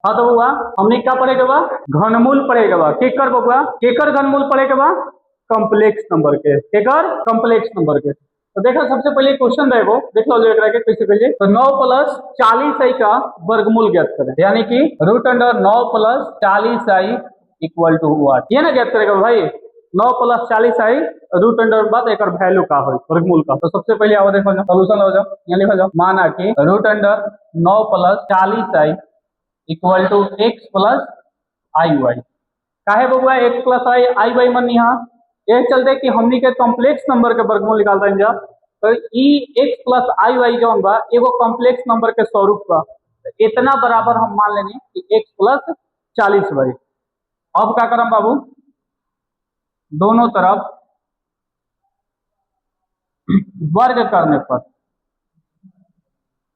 हाँ तो बउआ हमने क्या पढ़ेगा बा घनमूल पढ़ेगा बा केकर बउआ केकर घनमूल पढ़ेगा बा कॉम्प्लेक्स नंबर के केकर कॉम्प्लेक्स नंबर के। तो देखो सबसे पहले क्वेश्चन रहेगो देख लो जो एकरा के कैसे करिए। तो 9 प्लस 40 आई का वर्गमूल ज्ञात करें यानी कि root under 9 plus 40 I equal to what ये ना ज्ञात करेगा भाई 9 प्लस 40 आई रूट अंडर बाद एक वैल्यू का हो वर्गमूल का। तो सबसे पहले आओ देखो सोल्यूशन हो जाओ यहाँ लिखो जाओ माना कि root under 9 plus 40 I equal to x plus i y काहे बबुआ x plus i i y मन यहाँ ये चलते कि हमनी के कॉम्प्लेक्स नंबर के वर्गमूल निकाल रहे जा। तो ई एक्स प्लस आई वाई जौन बा एगो कॉम्प्लेक्स नंबर के स्वरूप बा तो इतना बराबर हम मान लेनी कि एक्स प्लस 40 वाई। अब क्या करम बाबू दोनों तरफ वर्ग करने पर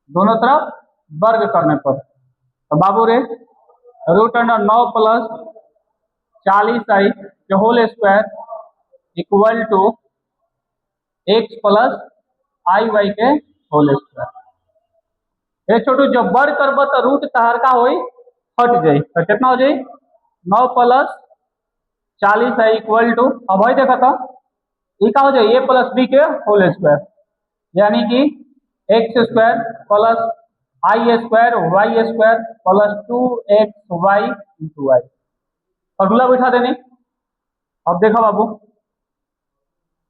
दोनों तरफ वर्ग करने पर तो बाबू रे रूट अंडर 9 प्लस 40 आई के whole square equal to x plus i y के होल स्क्वायर। ये छोटू जब वर्ग करब तो रूट तहर का होई हट जाई तो कितना हो जाई 9 प्लस 40 आई इक्वल टू अब वही देखा था ये का हो जाए ए प्लस बी के होल स्क्वायर यानी कि x square plus I square Y square plus 2x Y into Y formula बैठा देने। अब देखो बाबू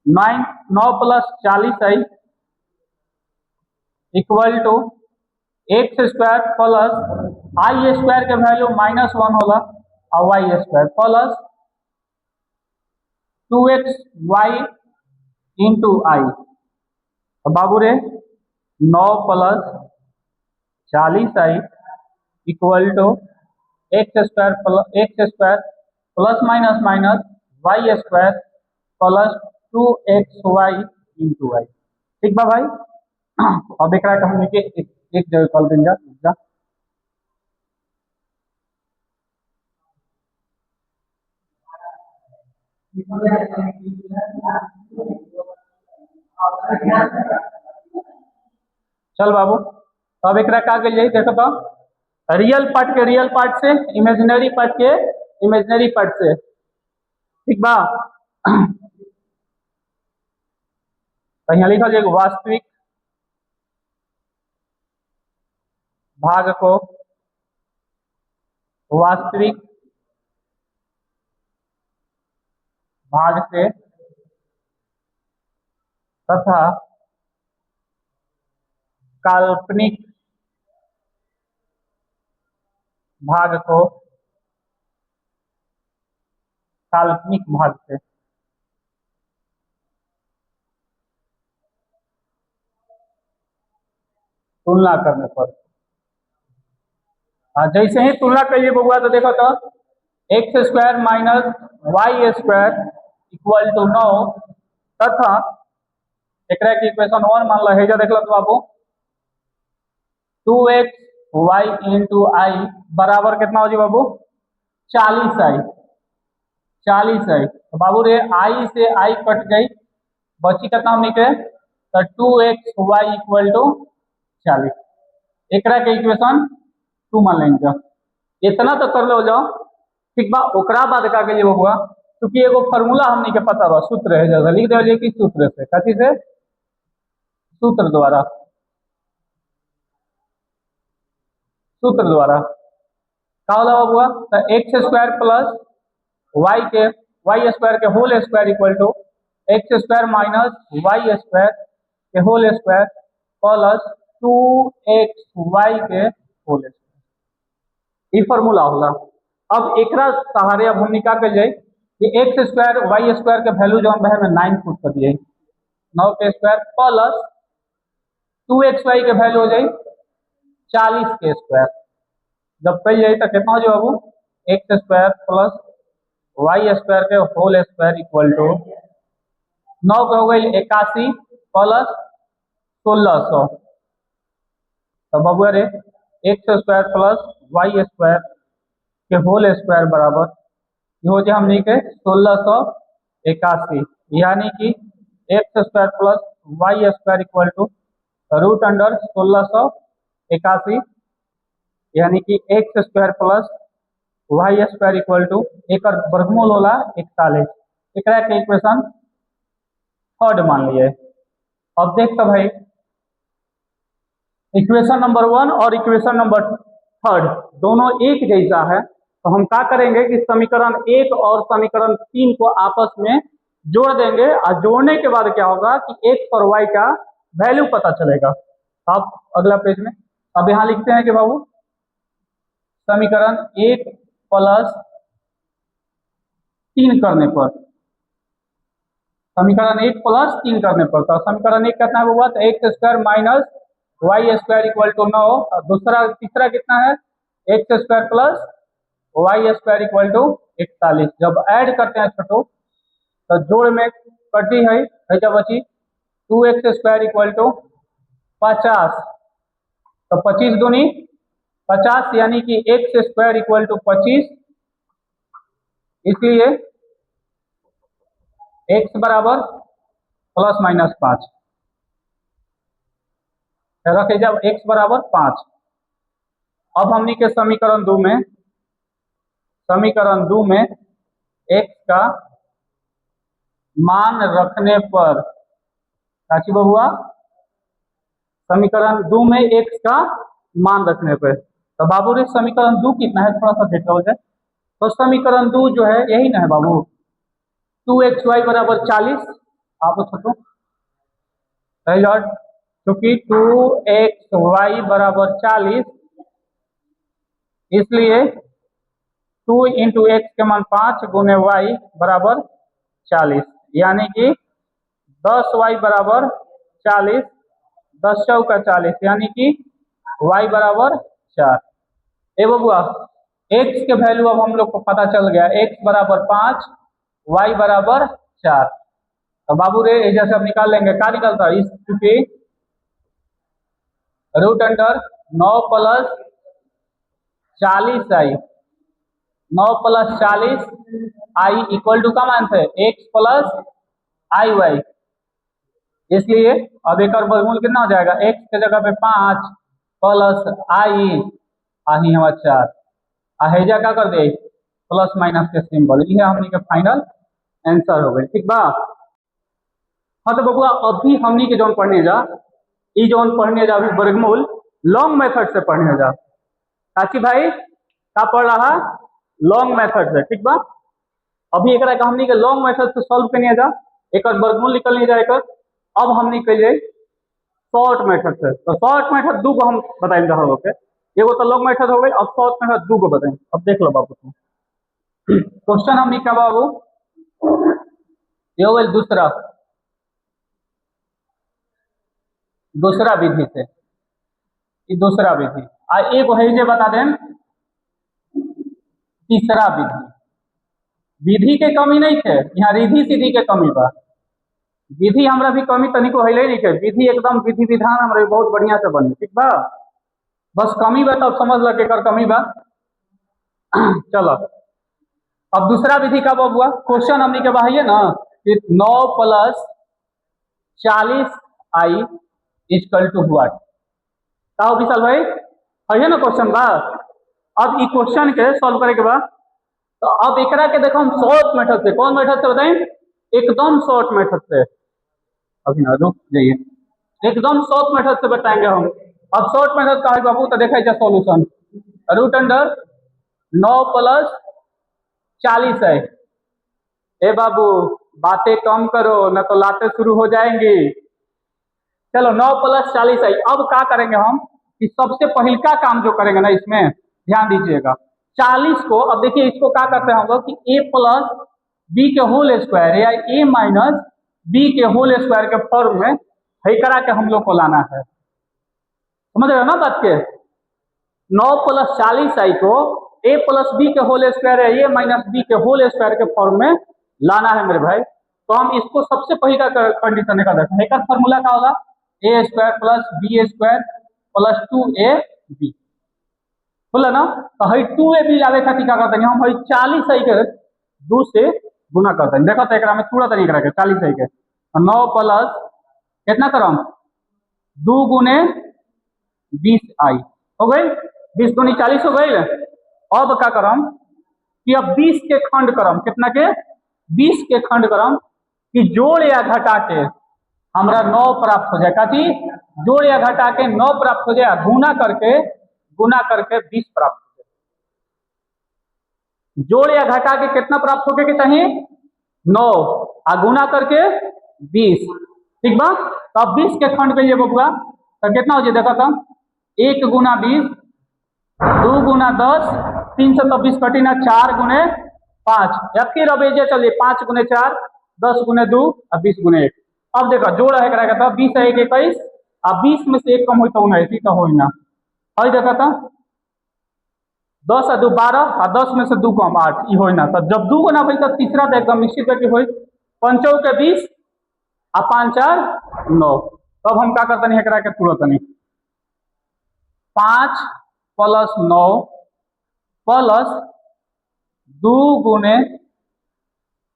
9 plus 40 I equal to x square plus I square के वैल्यू -1 होला और Y square plus 2x Y into I. तो बाबू रे 9 plus 40 I equal to x square plus minus minus Y square plus 2x Y into Y ठीक बा भाई। अब एक हमने के एक जगह कॉल देंगे चल बाबू अब एक का जाए देखो तो रियल पार्ट के रियल पार्ट से इमेजिनरी पार्ट के इमेजिनरी पार्ट से ठीक बा। तो यहाँ लिखा जाएगा वास्तविक भाग को वास्तविक भाग से तथा काल्पनिक भाग को काल्पनिक भाग से तुलना करने पर जैसे ही तुलना करिए बउआ तो देखो तो x square minus Y square equal to 9 तथा एक इक्वेशन 1 मान लो है देख लो तो बाबू 2x वाई इंटू आई बराबर कितना हो जी बाबू 40 आई 40 आई। तो बाबू रे आई से आई कट गई बची कितना हमने के तो 2x वाई इक्वल टू 40 एक इक्वेशन 2 मान लेंगे इतना तो कर लो जाओ ठीक बा। ओकरा बाद का के लिए हुआ क्योंकि एगो फार्मूला हमने के पता बा सूत्र है जैसा लिख दे कि सूत्र से कथी से सूत्र द्वारा का होला हुआ तो x square plus Y square के whole square equal to x square minus Y square के whole square plus 2x Y के होल स्क्वायर ये फार्मूला होला। अब एक सहारे अब हम निकाल के जाए कि एक्स स्क्वायर वाई स्क्वायर के वैल्यू जो हम में 9 पुट कर दिए 9 के स्क्वायर प्लस 2x वाई के वैल्यू हो जाए 40 के स्क्वायर जब कही जाए तो कितना हो जाए बाबू X square plus Y square के होल स्क्वायर इक्वल टू 9 के हो गई 81 प्लस 1600 तो बाबू रे x square plus Y square के होल स्क्वायर बराबर ये हो जाए हमने के 1681 यानी कि x square plus Y square equal to root under 1681 यानी कि x square plus Y square equal to एक वर्गमूल होला 41। एकरा के इक्वेशन थर्ड मान लिए। अब देख तो भाई इक्वेशन नंबर 1 और इक्वेशन नंबर थर्ड दोनों एक जैसा है, तो हम क्या करेंगे कि समीकरण 1 और समीकरण 3 को आपस में जोड़ देंगे और जोड़ने के बाद क्या होगा कि एक्स और वाई का वैल्यू पता चलेगा। आप अगला पेज में अब यहां लिखते हैं कि बाबू समीकरण 1 प्लस 3 करने पर, समीकरण 1 प्लस 3 करने पर, तो समीकरण 1 कितना हुआ तो x square minus Y square equal to 9, और दूसरा तीसरा कितना है x square plus Y square equal to 41। जब ऐड करते हैं छोटो तो जोड़ में कटी है जब बची 2x स्क्वायर इक्वल टू 50, तो 25 दूनी 50 यानी कि एक्स स्क्वायर इक्वल टू 25, इसलिए x बराबर प्लस माइनस 5 रखे जब x बराबर 5। अब हमनी के समीकरण 2 में x का मान रखने पर काची बहुआ समीकरण 2 में x का मान रखने पर, तो बाबू रे समीकरण 2 कितना है थोड़ा सा देख लो जाए। तो समीकरण 2 जो है यही ना है बाबू 2xy बराबर 40। आप छोटो क्योंकि 2xy बराबर 40 इसलिए 2 इंटू एक्स के मान 5 गुने वाई बराबर 40, यानी कि 10y बराबर 40, 10 चौका 40 यानी कि y बराबर 4। ए बबुआ x के वैल्यू अब हम लोग को पता चल गया, x बराबर 5 y बराबर 4। तो बाबू रे जैसे अब निकाल लेंगे, क्या निकलता है इसकी root under 9 plus 40i, 9 plus 40 I equal to का मान है x प्लस आई वाई, इसलिए अब एक और वर्गमूल कितना हो जाएगा x के जगह पे 5 प्लस आई आही हमारा 4 आहेजा क्या कर दे प्लस माइनस के सिंबल, ये हमनी के फाइनल आंसर हो गई। ठीक बा। हाँ तो बबुआ अभी हमनी के जोन पढ़ने जा अभी वर्गमूल लॉन्ग मेथड से पढ़ने जा। काची भाई क्या पढ़ रहा लॉन्ग मेथड से। ठीक बा। अभी एक हमनी के लॉन्ग मेथड से सॉल्व करने जा, एक वर्गमूल निकलने जा। एक अब हमनी कहिए शॉर्ट मेथड से, तो शॉर्ट मेथड 2 को हम बताएंगे हम लोग के, एगो तो लॉन्ग मेथड हो गई, अब शॉर्ट मेथड 2 को बताएंगे। अब देख लो बाबू तुम क्वेश्चन हमनी क्या बाबू ये हो गई दूसरा विधि से, दूसरा विधि आ एक है जे बता दें तीसरा विधि के कमी नहीं थे, यहाँ रिधि सीधी के कमी बा। विधि हमरा भी कमी तनिको है नहीं थे, विधि एकदम विधि विधान हमारे बहुत बढ़िया से बनी। ठीक बा, बस कमी बा तब समझ लग कर कमी बा। चलो अब दूसरा विधि का हुआ क्वेश्चन हमने के बा है ना कि 9 plus 40i equal to what, का विशाल भाई है ना क्वेश्चन बा। अब इस क्वेश्चन के सॉल्व करे के बाद तो अब एकरा के देखो हम शॉर्ट मेथड से, कौन मेथड से बताएं एकदम शॉर्ट मेथड से, अभी ना रुक जाइए, एकदम शॉर्ट मेथड से बताएंगे हम। अब शॉर्ट मेथड का है बाबू तो देखा जाए सॉल्यूशन रूट अंडर 9 प्लस 40 है। ए बाबू बातें कम करो न तो लाते शुरू हो जाएंगी। चलो 9 प्लस 40 है। अब क्या करेंगे हम कि सबसे पहले का काम जो करेंगे ना इसमें ध्यान दीजिएगा 40 को, अब देखिए इसको क्या करते हैं हम लोग कि a प्लस बी के होल स्क्वायर या a माइनस बी के होल स्क्वायर के फॉर्म में है करा के हम लोग को लाना है। समझ रहे हो ना बात के 9 प्लस 40 आई को a प्लस बी के होल स्क्वायर या a माइनस बी के होल स्क्वायर के फॉर्म में लाना है मेरे भाई। तो हम इसको सबसे पहले का कंडीशन निकाल देते हैं, एक फॉर्मूला क्या होगा a square plus b square plus 2ab बोला ना। तो हई 2ab लावे खातिर क्या करते हैं हम हई 40 आई के 2 से गुना करते हैं। देखो तो एक में थोड़ा तरीका के 40 आई के 9 प्लस कितना करम 2 गुने 20 आई हो गई। 20 दूनी 40 हो गई। अब का करम कि अब 20 के खंड करम, कितना के 20 के खंड करम कि जोड़ या घटा के हमरा 9 प्राप्त हो जाए। का चीज जोड़ या घटा के 9 प्राप्त हो जाए, गुना करके 20 प्राप्त हो जाए। जोड़ या घटा के कितना प्राप्त होके के चाहिए 9 आ गुना करके 20। ठीक बा। तो अब 20 के खंड करिए बबुआ तो कितना हो जाए देखो तो 1 गुना 20, 2 गुना 10, 324 कटी ना 4 गुने 5, या फिर अब ये चलिए 5 गुने 4, 10 गुने 2 और 20 गुने 1। अब देखो जोड़ है करा था 20 है 1 21, अब 20 में से 1 कम हो तो 79 तो हो ना। और देखा था 10 और 2 12 और 10 में से 2 कम 8 ये हो ना। तो जब 2 गुना भाई तो तीसरा तो एकदम निश्चित है कि हो 5 के 20 और 5 4 9। तब हम क्या करते नहीं करा के तुरंत नहीं 5 प्लस 9 प्लस 2 गुने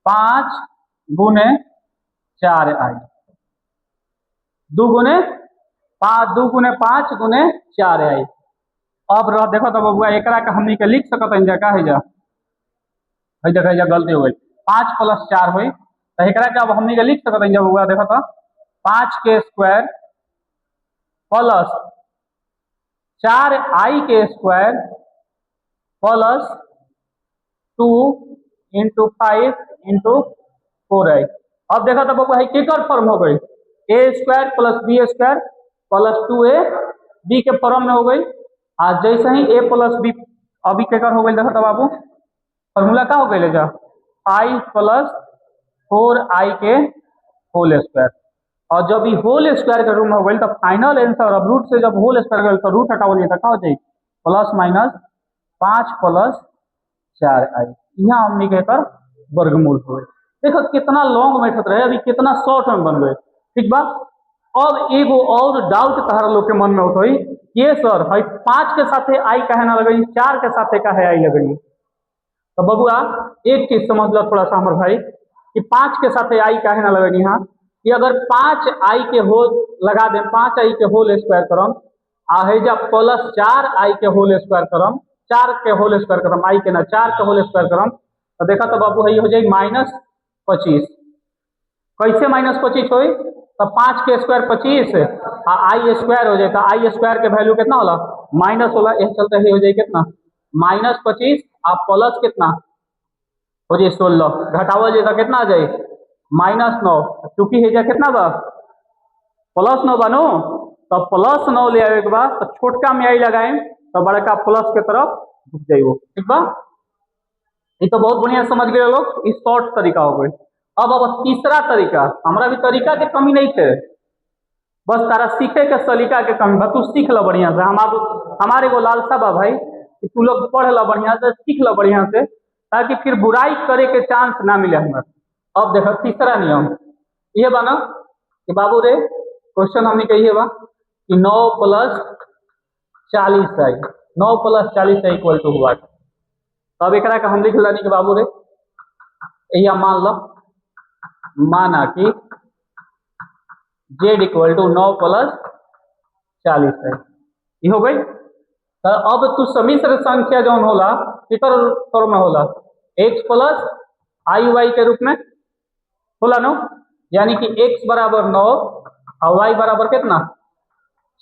5 गुने 4 आई 2 गुने 5 गुने 4 आई। अब रह देखो तो बबुआ एकरा के हमनी के लिख सकत है का है जा है देखा जा गलती हो गई 5 प्लस 4 हुई तो एकरा के अब हमनी के लिख सकत है बबुआ देखो तो 5 के स्क्वायर प्लस 4i के square plus 2 into 5 into 4i। अब देखा तो बबुआ केकर फॉर्म हो गई a square plus b square plus 2a b के फॉर्म में हो गई। आज जैसे ही a प्लस बी अभी केकर हो गई देखो तो बाबू फॉर्मूला का हो गई जा 5 प्लस 4i के होल स्क्वायर। और जब ये होल स्क्वायर के रूम में हो गई तो फाइनल आंसर अब रूट से जब होल स्क्वायर गई तो रूट हटावल जाए तो हो जाए प्लस माइनस 5 प्लस 4i। यहाँ हमने के कर वर्गमूल हो गए। देखो कितना लॉन्ग मेथड रहे अभी कितना शॉर्ट में बन गए। ठीक बा। अब एगो और डाउट तहरा लोग के मन में उठोई ये सर भाई 5 के साथे आई कहे ना लगई 4 के साथे का है आई लगई। तो बबुआ एक चीज समझ लो थोड़ा सा हमर भाई कि 5 के साथे आई कहे ना लगई यहाँ कि अगर 5 आई के होल लगा दे 5 आई के होल स्क्वायर करम आ है जब प्लस 4 आई के होल स्क्वायर करम 4 के होल स्क्वायर करम आई के ना 4 के होल स्क्वायर करम तो देखा तो बाबू है हो जाए -25। कैसे -25 हो तो 5 के स्क्वायर 25 आई स्क्वायर हो जाए तो आई स्क्वायर के वैल्यू कितना होला माइनस होला। एक चलते ही हो जाए कितना -25 आप प्लस कितना हो जाए 16 घटावल जाए तो कितना आ जाए -9 चूंकि है जाए कितना बा +9 बनो तो +9 ले आवे के बाद तो छोटका में आई लगाए तो बड़का प्लस के तरफ झुक जाइए। ठीक बा। ये तो बहुत बढ़िया समझ गए लोग इस शॉर्ट तरीका हो गई। अब तीसरा तरीका हमारा भी तरीका के कमी नहीं थे बस तारा सीखे के सलीका के कमी बा तू सीख लो बढ़िया से। हमारे को लालसा बा भाई कि तू लोग पढ़ लो बढ़िया से सीख लो बढ़िया से ताकि फिर बुराई करे के चांस ना मिले हमारे। अब देखो तीसरा नियम ये बा ना कि बाबू रे क्वेश्चन हमने कही बा कि 9 plus 40 i 9 plus 40 equal to हुआ। अब एक हम लिख लानी कि बाबू रे यही मान लो माना कि z इक्वल टू 9 प्लस 40 है ये हो गई। तो अब तू समिश्र संख्या जो होला कितर फॉर्म में होला x प्लस आई वाई के रूप में होला नो यानी कि x बराबर 9 और y बराबर कितना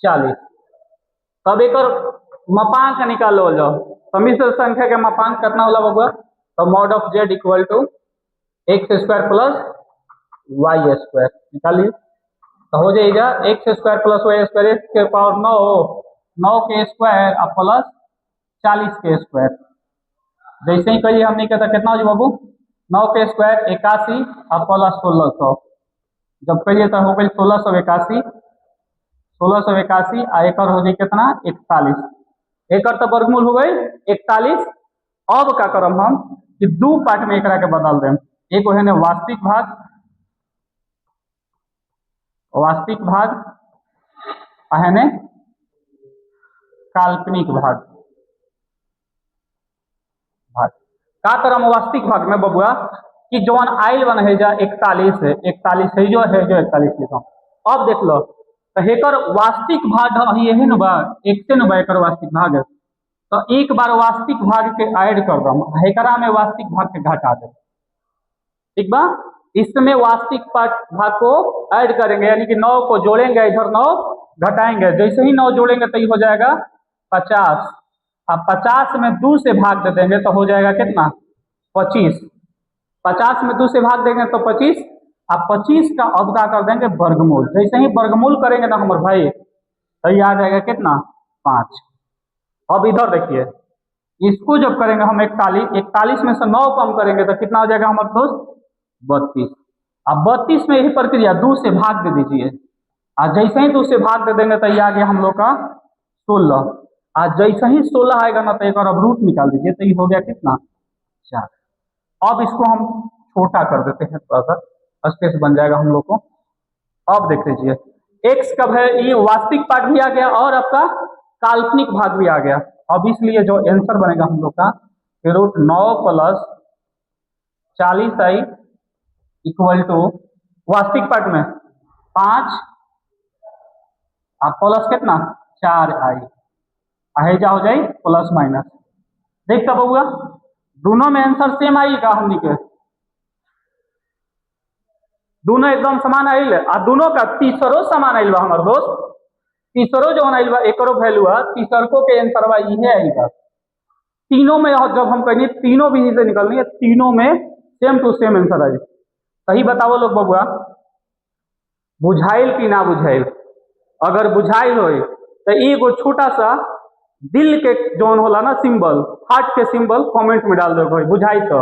40। तब एक मापांक निकाल लो जाओ समिश्र संख्या के मापांक कितना होला बबुआ तो mod of z equal to x square plus Y square निकालिए तो हो जाएगा x square plus Y square x के पावर 9 के स्क्वायर और प्लस 40 के स्क्वायर। जैसे ही कहिए हमने कहता कितना हो जाए बाबू 9 के स्क्वायर 81 और प्लस 1600 जब कहिए तो हो गई 1681 एकड़ हो जाए कितना 41 एकड़ तो वर्गमूल हो गई 41। अब क्या करम हम कि दो पार्ट में एकरा के बदल दें एक है वास्तविक भाग है काल्पनिक भाग का करम वास्तविक भाग में बबुआ कि जौन आयल बन है जा 41 है जो 41 लिखा। अब देख लो तो हेकर वास्तविक भाग ये है ना बा एक से ना बा एकर वास्तविक भाग है तो एक बार वास्तविक भाग के ऐड कर दम, एकरा में वास्तविक भाग के घटा दे। ठीक बा, इसमें वास्तविक भाग को ऐड करेंगे, यानी कि 9 को जोड़ेंगे, इधर 9 घटाएंगे। जैसे ही 9 जोड़ेंगे तो ये हो जाएगा 50। अब 50 में 2 से भाग दे देंगे तो हो जाएगा कितना? 25। 50 में 2 से भाग देंगे तो 25। अब 25 का अब क्या कर देंगे? वर्गमूल। जैसे ही वर्गमूल करेंगे ना हमारे भाई, तो ये आ जाएगा कितना? 5। अब इधर देखिए, इसको जब करेंगे हम 41 में से 9 कम करेंगे तो कितना हो जाएगा हमारे दोस्त? 32। अब 32 में यही प्रक्रिया 2 से भाग दे दीजिए, और जैसे ही 2 से भाग दे देंगे तो ये आ गया हम लोग का 16। आज जैसे ही 16 आएगा ना तो एक और अब रूट निकाल दीजिए, तो ये हो गया कितना? 4। अब इसको हम छोटा कर देते हैं, थोड़ा सा स्पेस बन जाएगा हम लोग को। अब देख लीजिए, x कब है? ये वास्तविक पार्ट भी आ गया और आपका काल्पनिक भाग भी आ गया। अब इसलिए जो आंसर बनेगा हम लोग का, √9 + 40 आई इक्वल टू वास्तविक पार्ट में 5 और प्लस कितना? 4 आई। अहेजा हो जाए प्लस माइनस। देख कब हुआ? दोनों में आंसर सेम आई का हमनी के, दोनों एकदम समान आइल, और दोनों का तीसरो समान आइल बा हमार दोस्त। तीसरो जो आइल बा एकरो वैल्यू है, तीसरको के आंसर बा इहे आएगा। तीनों में जब हम कहेंगे तीनों विधि से निकलनी है, तीनों में सेम टू सेम आंसर आई। सही बताओ लोग बबुआ, बुझाइल कि ना बुझाइल? अगर बुझाइल हो तो एगो छोटा सा दिल के जोन होला ना सिंबल, हार्ट के सिंबल कमेंट में डाल दो भाई बुझाई तो,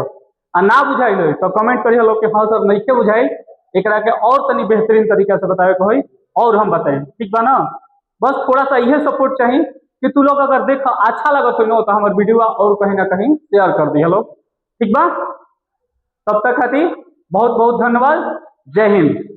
आ ना बुझाइल हो तो कमेंट करिए लोग कि हाँ सर नहीं के बुझाइल, एकरा के और तनी बेहतरीन तरीका से बतावे के होई और हम बताएं। ठीक बा ना? बस थोड़ा सा यह सपोर्ट चाहिए कि तू लोग अगर देख अच्छा लगत हो तो हमारे वीडियो और कहीं ना कहीं शेयर कर दिए लोग। ठीक बा? तब तक खातिर बहुत बहुत धन्यवाद। जय हिंद।